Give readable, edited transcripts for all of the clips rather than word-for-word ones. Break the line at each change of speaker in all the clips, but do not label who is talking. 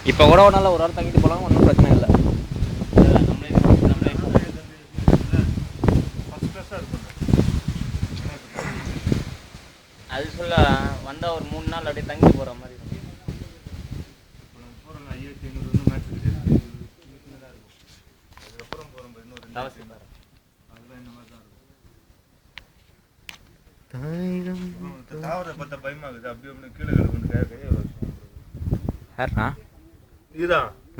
இப்போ கூட ஒரு நாள் ஒரு வாரம் தங்கிட்டு போகலாம், ஒன்றும் பிரச்சனை இல்லை. அது சொல்ல வந்தால் ஒரு 3 நாள் அப்படியே தங்கிட்டு போகிற மாதிரி இருக்கும். யாருண்ணா?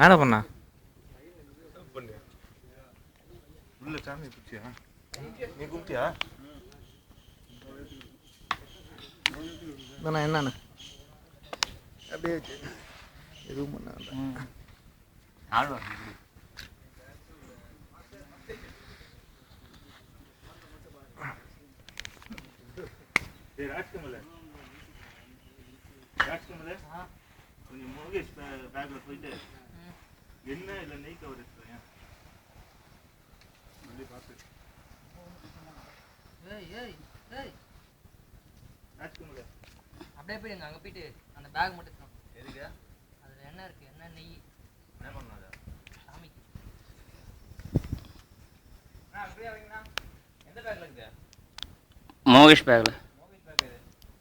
என்ன பண்ணா?
உள்ள சாமி பிடிச்சியா? நீ கும்பிட்டியா?
என்னண்ணா
அப்படியே எதுவும் பண்ண கொஞ்சம் மோகேஷ் பேக்ல போயிட்டு என்ன இல்லை நெய் கவர் எடுத்துறேன் பார்த்து
அப்படியே போயிடுங்க. அங்கே போயிட்டு அந்த பேக் மட்டும் தான். எதுக்கு? அதில் என்ன இருக்குது? என்ன நெய்
என்ன பண்ணாத
சாமிக்கு.
மோகேஷ் பேக்கில்